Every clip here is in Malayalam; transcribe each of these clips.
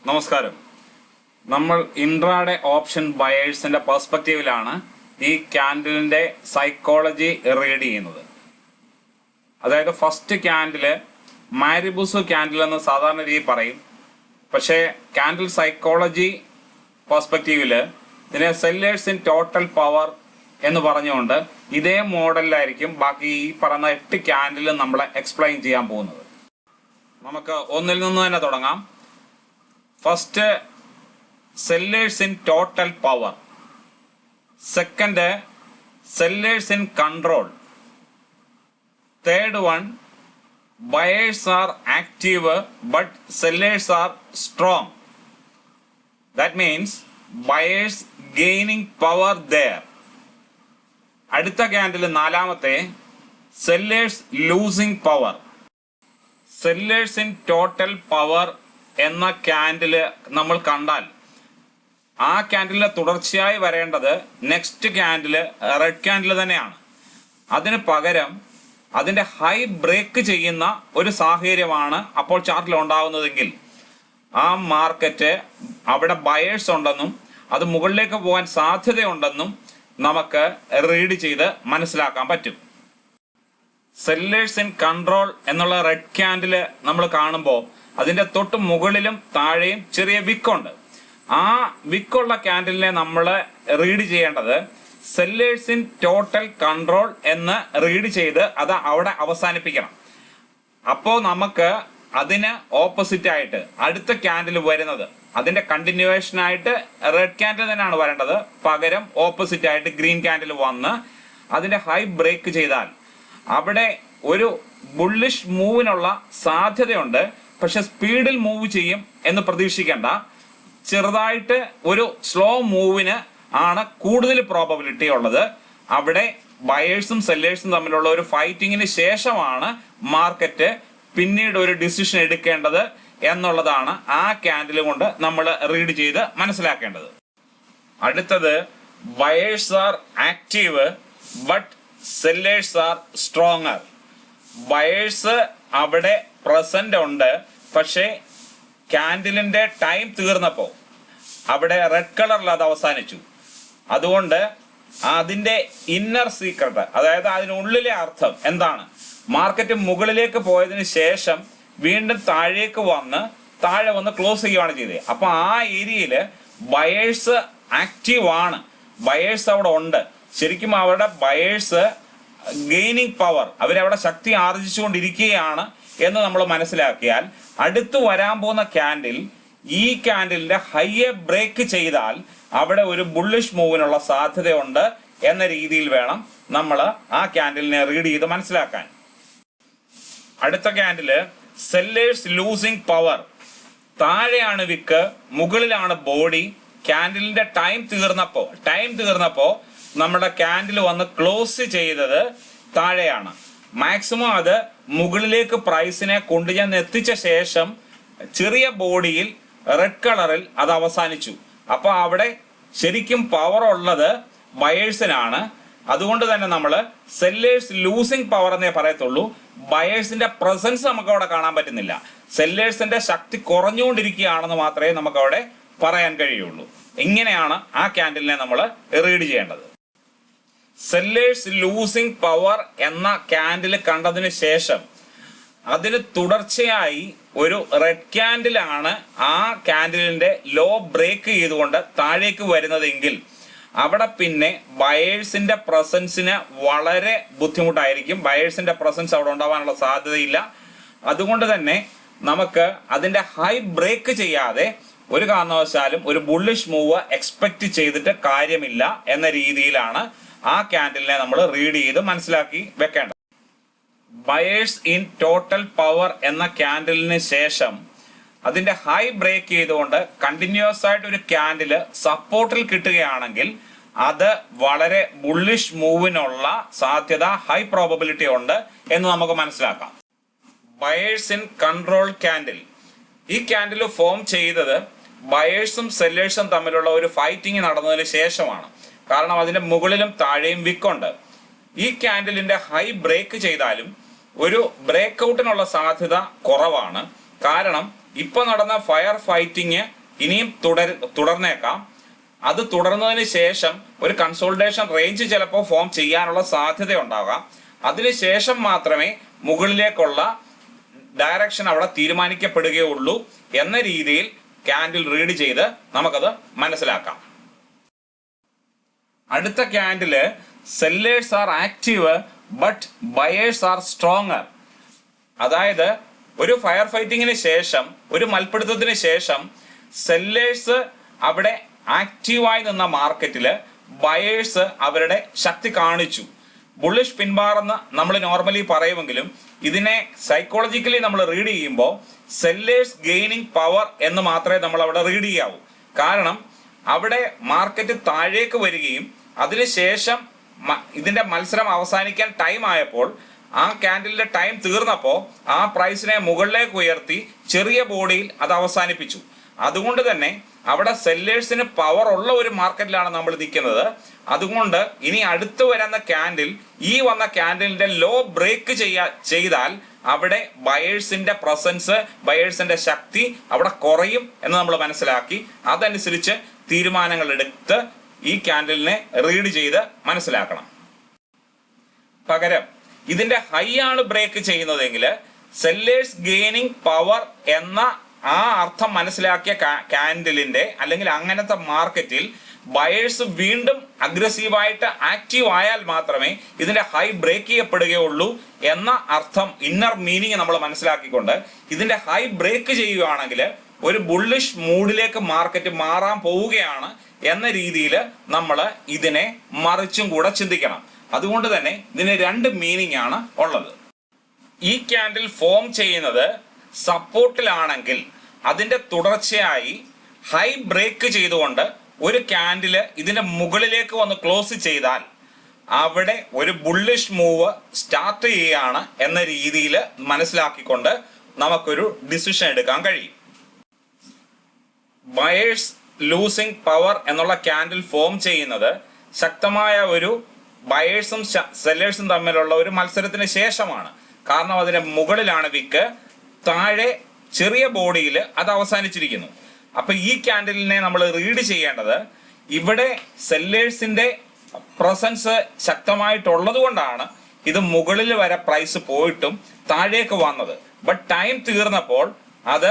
നമസ്കാരം. നമ്മൾ ഇൻട്രാഡേ ഓപ്ഷൻ ബയേഴ്സിന്റെ പെർസ്പെക്റ്റീവിലാണ് ഈ ക്യാൻഡിലിന്റെ സൈക്കോളജി റീഡ് ചെയ്യുന്നത്. അതായത് ഫസ്റ്റ് ക്യാൻഡില് മാരിബുസു ക്യാൻഡിൽ എന്ന് സാധാരണ രീതിയിൽ പറയും. പക്ഷേ ക്യാൻഡിൽ സൈക്കോളജി പെർസ്പെക്റ്റീവില് ഇതിനെ സെല്ലേഴ്സ് ഇൻ ടോട്ടൽ പവർ എന്ന് പറഞ്ഞുകൊണ്ട് ഇതേ മോഡലിലായിരിക്കും ബാക്കി ഈ പറയുന്ന 8 ക്യാൻഡിലും നമ്മളെ എക്സ്പ്ലെയിൻ ചെയ്യാൻ പോകുന്നത്. നമുക്ക് ഒന്നിൽ നിന്ന് തന്നെ തുടങ്ങാം. First, sellers in total power. Second, sellers in control. Third one, buyers are active but sellers are strong. That means buyers gaining power there. അടുത്ത ക്യാൻഡിൽ നാലാമത്തെ, sellers losing power. Sellers in total power എന്ന ക്യാൻഡില് നമ്മൾ കണ്ടാൽ ആ ക്യാൻഡില് തുടർച്ചയായി വരേണ്ടത് നെക്സ്റ്റ് ക്യാൻഡില് റെഡ് ക്യാൻഡിൽ തന്നെയാണ്. അതിന് പകരം അതിന്റെ ഹൈ ബ്രേക്ക് ചെയ്യുന്ന ഒരു സാഹചര്യമാണ് അപ്പോൾ ചാർട്ടിൽ ഉണ്ടാവുന്നതെങ്കിൽ ആ മാർക്കറ്റ് അവിടെ ബയേഴ്സ് ഉണ്ടെന്നും അത് മുകളിലേക്ക് പോകാൻ സാധ്യതയുണ്ടെന്നും നമുക്ക് റീഡ് ചെയ്ത് മനസ്സിലാക്കാൻ പറ്റും. സെല്ലേഴ്സ് ഇൻ കൺട്രോൾ എന്നുള്ള റെഡ് ക്യാൻഡില് നമ്മൾ കാണുമ്പോൾ അതിന്റെ തൊട്ട് മുകളിലും താഴെയും ചെറിയ വിക്കുണ്ട്. ആ വിക്കുള്ള ക്യാൻഡിലിനെ നമ്മൾ റീഡ് ചെയ്യേണ്ടത് സെല്ലേഴ്സ് ഇൻ ടോട്ടൽ കൺട്രോൾ എന്ന് റീഡ് ചെയ്ത് അത് അവിടെ അവസാനിപ്പിക്കണം. അപ്പോൾ നമുക്ക് അതിന് ഓപ്പോസിറ്റ് ആയിട്ട് അടുത്ത ക്യാൻഡിൽ വരുന്നത് അതിന്റെ കണ്ടിന്യൂവേഷൻ ആയിട്ട് റെഡ് ക്യാൻഡിൽ തന്നെയാണ് വരേണ്ടത്. പകരം ഓപ്പോസിറ്റ് ആയിട്ട് ഗ്രീൻ ക്യാൻഡിൽ വന്ന് അതിന്റെ ഹൈ ബ്രേക്ക് ചെയ്താൽ അവിടെ ഒരു ബുള്ളിഷ് മൂവിനുള്ള സാധ്യതയുണ്ട്. പക്ഷെ സ്പീഡിൽ മൂവ് ചെയ്യും എന്ന് പ്രതീക്ഷിക്കേണ്ട. ചെറുതായിട്ട് ഒരു സ്ലോ മൂവിന് ആണ് കൂടുതൽ പ്രോബബിലിറ്റി ഉള്ളത്. അവിടെ ബയേഴ്സും സെല്ലേഴ്സും തമ്മിലുള്ള ഒരു ഫൈറ്റിങ്ങിന് ശേഷമാണ് മാർക്കറ്റ് പിന്നീട് ഒരു ഡിസിഷൻ എടുക്കേണ്ടത് എന്നുള്ളതാണ് ആ ക്യാൻഡിൽ കൊണ്ട് നമ്മൾ റീഡ് ചെയ്ത് മനസ്സിലാക്കേണ്ടത്. അടുത്തത്, buyers are active but sellers are stronger. Buyers അവിടെ പ്രസന്റ് ഉണ്ട്, പക്ഷേ ക്യാൻഡിലിന്റെ ടൈം തീർന്നപ്പോൾ അവിടെ റെഡ് കളറിൽ അത് അവസാനിച്ചു. അതുകൊണ്ട് അതിന്റെ ഇന്നർ സീക്രട്ട്, അതായത് അതിനുള്ളിലെ അർത്ഥം എന്താണ്? മാർക്കറ്റ് മുകളിലേക്ക് പോയതിനു ശേഷം വീണ്ടും താഴേക്ക് താഴെ വന്ന് ക്ലോസ് ചെയ്യുകയാണ് ചെയ്തത്. അപ്പൊ ആ ഏരിയയില് ബയേഴ്സ് ആക്റ്റീവ് ആണ്, ബയേഴ്സ് അവിടെ ഉണ്ട്. ശരിക്കും അവരുടെ ബയേഴ്സ് ഗെയിനിങ് പവർ, അവരവിടെ ശക്തി ആർജിച്ചുകൊണ്ടിരിക്കുകയാണ് എന്ന് നമ്മൾ മനസ്സിലാക്കിയാൽ അടുത്ത് വരാൻ പോകുന്ന ക്യാൻഡിൽ ഈ ക്യാൻഡിലിന്റെ ഹൈയെ ബ്രേക്ക് ചെയ്താൽ അവിടെ ഒരു ബുള്ളിഷ് മൂവിനുള്ള സാധ്യതയുണ്ട് എന്ന രീതിയിൽ വേണം നമ്മൾ ആ ക്യാൻഡിലിനെ റീഡ് ചെയ്ത് മനസ്സിലാക്കാൻ. അടുത്ത ക്യാൻഡില് സെല്ലേഴ്സ് ലൂസിങ് പവർ. താഴെയാണ് വിക്ക്, മുകളിലാണ് ബോഡി. ക്യാൻഡിലിന്റെ ടൈം തീർന്നപ്പോ നമ്മുടെ ക്യാൻഡിൽ വന്ന് ക്ലോസ് ചെയ്തത് താഴെയാണ്. മാക്സിമം അത് മുകളിലേക്ക് പ്രൈസിനെ കൊണ്ടുചെന്ന് എത്തിച്ച ശേഷം ചെറിയ ബോഡിയിൽ റെഡ് കളറിൽ അത് അവസാനിച്ചു. അപ്പൊ അവിടെ ശരിക്കും പവർ ഉള്ളത് ബയേഴ്സിനാണ്. അതുകൊണ്ട് തന്നെ നമ്മൾ സെല്ലേഴ്സ് ലൂസിങ് പവർ എന്നേ പറയത്തുള്ളൂ. ബയേഴ്സിന്റെ പ്രസൻസ് നമുക്ക് അവിടെ കാണാൻ പറ്റുന്നില്ല. സെല്ലേഴ്സിന്റെ ശക്തി കുറഞ്ഞുകൊണ്ടിരിക്കുകയാണെന്ന് മാത്രമേ നമുക്ക് അവിടെ പറയാൻ കഴിയുള്ളൂ. ഇങ്ങനെയാണ് ആ ക്യാൻഡിലിനെ നമ്മൾ റീഡ് ചെയ്യേണ്ടത്. സെല്ലേഴ്സ് ലൂസിങ് പവർ എന്ന ക്യാൻഡിൽ കണ്ടതിന് ശേഷം അതിന് തുടർച്ചയായി ഒരു റെഡ് ക്യാൻഡിലാണ് ആ ക്യാൻഡിലിന്റെ ലോ ബ്രേക്ക് ചെയ്തുകൊണ്ട് താഴേക്ക് വരുന്നതെങ്കിൽ അവിടെ പിന്നെ ബയേഴ്സിന്റെ പ്രസൻസിന് വളരെ ബുദ്ധിമുട്ടായിരിക്കും. ബയേഴ്സിന്റെ പ്രസൻസ് അവിടെ ഉണ്ടാവാനുള്ള സാധ്യതയില്ല. അതുകൊണ്ട് തന്നെ നമുക്ക് അതിന്റെ ഹൈ ബ്രേക്ക് ചെയ്യാതെ ഒരു കാരണവശാലും ഒരു ബുള്ളിഷ് മൂവ് എക്സ്പെക്ട് ചെയ്തിട്ട് കാര്യമില്ല എന്ന രീതിയിലാണ് ആ ക്യാൻഡിലിനെ നമ്മൾ റീഡ് ചെയ്ത് മനസ്സിലാക്കി വെക്കേണ്ടത്. ബയേഴ്സ് ഇൻ ടോട്ടൽ പവർ എന്ന ക്യാൻഡിലിന് ശേഷം അതിന്റെ ഹൈ ബ്രേക്ക് ചെയ്തുകൊണ്ട് കണ്ടിന്യൂസ് ആയിട്ട് ഒരു ക്യാൻഡില് സപ്പോർട്ടിൽ കിട്ടുകയാണെങ്കിൽ അത് വളരെ ബുള്ളിഷ് മൂവിനുള്ള സാധ്യത, ഹൈ പ്രോബബിലിറ്റി ഉണ്ട് എന്ന് നമുക്ക് മനസ്സിലാക്കാം. Buyers in control candle. ഈ ക്യാൻഡിൽ ഫോം ചെയ്തത് ബയേഴ്സും സെല്ലേഴ്സും തമ്മിലുള്ള ഒരു ഫൈറ്റിംഗ് നടന്നതിന് ശേഷമാണ്. കാരണം അതിന്റെ മുകളിലും താഴെയും വിക്കുണ്ട്. ഈ ക്യാൻഡിലിന്റെ ഹൈ ബ്രേക്ക് ചെയ്താലും ഒരു ബ്രേക്ക് ഔട്ടിനുള്ള സാധ്യത കുറവാണ്. കാരണം ഇപ്പോൾ നടന്ന ഫയർ ഫൈറ്റിംഗ് ഇനിയും തുടർന്നേക്കാം. അത് തുടർന്നതിന് ശേഷം ഒരു കൺസോൾട്ടേഷൻ റേഞ്ച് ചിലപ്പോൾ ഫോം ചെയ്യാനുള്ള സാധ്യത ഉണ്ടാകാം. അതിനുശേഷം മാത്രമേ മുകളിലേക്കുള്ള ഡയറക്ഷൻ അവിടെ തീരുമാനിക്കപ്പെടുകയുള്ളൂ എന്ന രീതിയിൽ ക്യാൻഡിൽ റീഡ് ചെയ്ത് നമുക്കത് മനസ്സിലാക്കാം. അടുത്ത candle sellers are active but buyers are stronger. അതായത് ഒരു ഫയർ ഫൈറ്റിങ്ങിന് ശേഷം, ഒരു മൽപ്പിടുത്തത്തിന് ശേഷം സെല്ലേഴ്സ് അവിടെ ആക്റ്റീവായി നിന്ന മാർക്കറ്റില് ബയേഴ്സ് അവരുടെ ശക്തി കാണിച്ചു. ബുള്ളിഷ് പിൻബാറെന്ന് നമ്മൾ നോർമലി പറയുമെങ്കിലും ഇതിനെ സൈക്കോളജിക്കലി നമ്മൾ റീഡ് ചെയ്യുമ്പോൾ സെല്ലേഴ്സ് ഗെയിനിങ് പവർ എന്ന് മാത്രമേ നമ്മൾ അവിടെ റീഡ് ചെയ്യാവൂ. കാരണം അവിടെ മാർക്കറ്റ് താഴേക്ക് വരികയും അതിനുശേഷം ഇതിന്റെ മത്സരം അവസാനിക്കാൻ ടൈം ആയപ്പോൾ ആ ക്യാൻഡിലിന്റെ ടൈം തീർന്നപ്പോൾ ആ പ്രൈസിനെ മുകളിലേക്ക് ഉയർത്തി ചെറിയ ബോഡിയിൽ അത് അവസാനിപ്പിച്ചു. അതുകൊണ്ട് തന്നെ അവിടെ സെല്ലേഴ്സിന് പവർ ഉള്ള ഒരു മാർക്കറ്റിലാണ് നമ്മൾ നിൽക്കുന്നത്. അതുകൊണ്ട് ഇനി അടുത്ത് വരുന്ന ക്യാൻഡിൽ ഈ വന്ന ക്യാൻഡിലിന്റെ ലോ ബ്രേക്ക് ചെയ്താൽ അവിടെ ബയേഴ്സിന്റെ പ്രസൻസ്, ബയേഴ്സിന്റെ ശക്തി അവിടെ കുറയും എന്ന് നമ്മൾ മനസ്സിലാക്കി അതനുസരിച്ച് തീരുമാനങ്ങൾ എടുത്ത് ഈ ക്യാൻഡിലിനെ റീഡ് ചെയ്ത് മനസ്സിലാക്കണം. പകരം ഇതിന്റെ ഹൈ ആണ് ബ്രേക്ക് ചെയ്യുന്നതെങ്കിൽ സെല്ലേഴ്സ് ഗെയിനിങ് പവർ എന്ന ആ അർത്ഥം മനസ്സിലാക്കിയ ക്യാൻഡിലിന്റെ അല്ലെങ്കിൽ അങ്ങനത്തെ മാർക്കറ്റിൽ ബയേഴ്സ് വീണ്ടും അഗ്രസീവായിട്ട് ആക്റ്റീവ് ആയാൽ മാത്രമേ ഇതിന്റെ ഹൈ ബ്രേക്ക് ചെയ്യപ്പെടുകയുള്ളൂ എന്ന അർത്ഥം, ഇന്നർ മീനിങ് നമ്മൾ മനസ്സിലാക്കിക്കൊണ്ട് ഇതിന്റെ ഹൈ ബ്രേക്ക് ചെയ്യുകയാണെങ്കിൽ ഒരു ബുള്ളിഷ് മൂഡിലേക്ക് മാർക്കറ്റ് മാറാൻ പോവുകയാണ് എന്ന രീതിയിൽ നമ്മൾ ഇതിനെ മറിച്ചും കൂടെ ചിന്തിക്കണം. അതുകൊണ്ട് തന്നെ ഇതിന് രണ്ട് മീനിങ് ആണ് ഉള്ളത്. ഈ ക്യാൻഡിൽ ഫോം ചെയ്യുന്നത് സപ്പോർട്ടിലാണെങ്കിൽ അതിന്റെ തുടർച്ചയായി ഹൈ ബ്രേക്ക് ചെയ്തുകൊണ്ട് ഒരു ക്യാൻഡില് ഇതിന്റെ മുകളിലേക്ക് വന്ന് ക്ലോസ് ചെയ്താൽ അവിടെ ഒരു ബുള്ളിഷ് മൂവ് സ്റ്റാർട്ട് ചെയ്യുകയാണ് എന്ന രീതിയിൽ മനസ്സിലാക്കിക്കൊണ്ട് നമുക്കൊരു ഡിസിഷൻ എടുക്കാൻ കഴിയും. ബയേഴ്സ് ലൂസിംഗ് പവർ എന്നുള്ള ക്യാൻഡിൽ ഫോം ചെയ്യുന്നത് ശക്തമായ ഒരു ബയേഴ്സും സെല്ലേഴ്സും തമ്മിലുള്ള ഒരു മത്സരത്തിന് ശേഷമാണ്. കാരണം അതിന്റെ മുകളിലാണ് വിക്ക്, താഴെ ചെറിയ ബോഡിയിൽ അത് അവസാനിച്ചിരിക്കുന്നു. അപ്പൊ ഈ ക്യാൻഡിലിനെ നമ്മൾ റീഡ് ചെയ്യേണ്ടത് ഇവിടെ സെല്ലേഴ്സിന്റെ പ്രസൻസ് ശക്തമായിട്ടുള്ളത് കൊണ്ടാണ് ഇത് മുകളിൽ വരെ പ്രൈസ് പോയിട്ടും താഴേക്ക് വന്നത്. ബട്ട് ടൈം തീർന്നപ്പോൾ അത്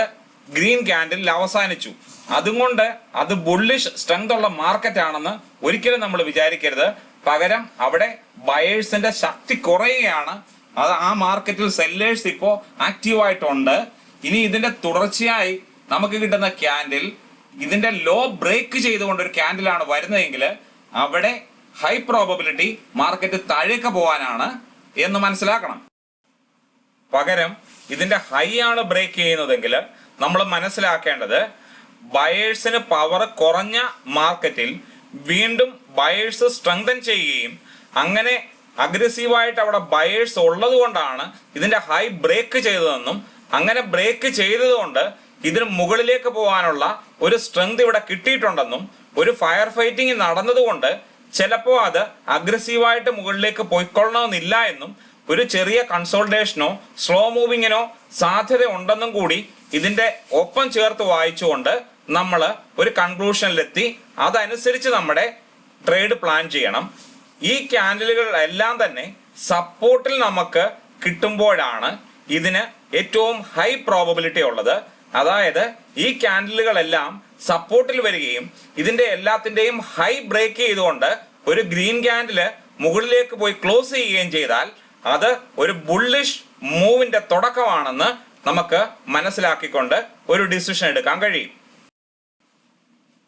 ഗ്രീൻ ക്യാൻഡിൽ അവസാനിച്ചു. അതുകൊണ്ട് അത് ബുള്ളിഷ് സ്ട്രെങ്ത് ഉള്ള മാർക്കറ്റ് ആണെന്ന് ഒരിക്കലും നമ്മൾ വിചാരിക്കരുത്. പകരം അവിടെ ബയേഴ്സിന്റെ ശക്തി കുറയുകയാണ്. അത് ആ മാർക്കറ്റിൽ സെല്ലേഴ്സ് ഇപ്പോൾ ആക്റ്റീവായിട്ടുണ്ട്. ഇനി ഇതിന്റെ തുടർച്ചയായി നമുക്ക് കിട്ടുന്ന ക്യാൻഡിൽ ഇതിന്റെ ലോ ബ്രേക്ക് ചെയ്തുകൊണ്ട് ഒരു ക്യാൻഡിലാണ് വരുന്നതെങ്കിൽ അവിടെ ഹൈ പ്രോബബിലിറ്റി മാർക്കറ്റ് താഴേക്ക് പോകാനാണ് എന്ന് മനസ്സിലാക്കണം. പകരം ഇതിന്റെ ഹൈ ആണ് ബ്രേക്ക് ചെയ്യുന്നതെങ്കിൽ നമ്മൾ മനസ്സിലാക്കേണ്ടത് ബയേഴ്സിന് പവർ കുറഞ്ഞ മാർക്കറ്റിൽ വീണ്ടും ബയേഴ്സ് സ്ട്രെങ്തൻ ചെയ്യുകയും അങ്ങനെ അഗ്രസീവായിട്ട് അവിടെ ബയേഴ്സ് ഉള്ളത് കൊണ്ടാണ് ഇതിന്റെ ഹൈ ബ്രേക്ക് ചെയ്തതെന്നും അങ്ങനെ ബ്രേക്ക് ചെയ്തതുകൊണ്ട് ഇതിന് മുകളിലേക്ക് പോകാനുള്ള ഒരു സ്ട്രെങ്ത് ഇവിടെ കിട്ടിയിട്ടുണ്ടെന്നും ഒരു ഫയർ ഫൈറ്റിംഗ് നടന്നതുകൊണ്ട് ചിലപ്പോൾ അത് അഗ്രസീവായിട്ട് മുകളിലേക്ക് പോയിക്കൊള്ളണമെന്നില്ല എന്നും ഒരു ചെറിയ കൺസോൾട്ടേഷനോ സ്ലോ മൂവിങ്ങിനോ സാധ്യത ഉണ്ടെന്നും കൂടി ഇതിന്റെ ഒപ്പം ചേർത്ത് വായിച്ചുകൊണ്ട് നമ്മൾ ഒരു കൺക്ലൂഷനിലെത്തി അതനുസരിച്ച് നമ്മുടെ ട്രേഡ് പ്ലാൻ ചെയ്യണം. ഈ ക്യാൻഡിലുകൾ എല്ലാം തന്നെ സപ്പോർട്ടിൽ നമുക്ക് കിട്ടുമ്പോഴാണ് ഇതിന് ഏറ്റവും ഹൈ പ്രോബബിലിറ്റി ഉള്ളത്. അതായത് ഈ ക്യാൻഡിലുകളെല്ലാം സപ്പോർട്ടിൽ വരികയും ഇതിന്റെ എല്ലാത്തിന്റെയും ഹൈ ബ്രേക്ക് ചെയ്തുകൊണ്ട് ഒരു ഗ്രീൻ ക്യാൻഡില് മുകളിലേക്ക് പോയി ക്ലോസ് ചെയ്യുകയും ചെയ്താൽ അത് ഒരു ബുള്ളിഷ് മൂവിന്റെ തുടക്കമാണെന്ന് നമുക്ക് മനസ്സിലാക്കിക്കൊണ്ട് ഒരു ഡിസിഷൻ എടുക്കാൻ കഴിയും.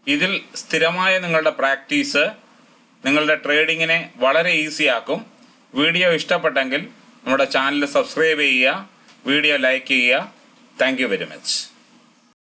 ഇതിൽ സ്ഥിരമായ നിങ്ങളുടെ പ്രാക്ടീസ് നിങ്ങളുടെ ട്രേഡിങ്ങിനെ വളരെ ഈസിയാക്കും. വീഡിയോ ഇഷ്ടപ്പെട്ടെങ്കിൽ നമ്മുടെ ചാനൽ സബ്സ്ക്രൈബ് ചെയ്യുക, വീഡിയോ ലൈക്ക് ചെയ്യുക. Thank you very much.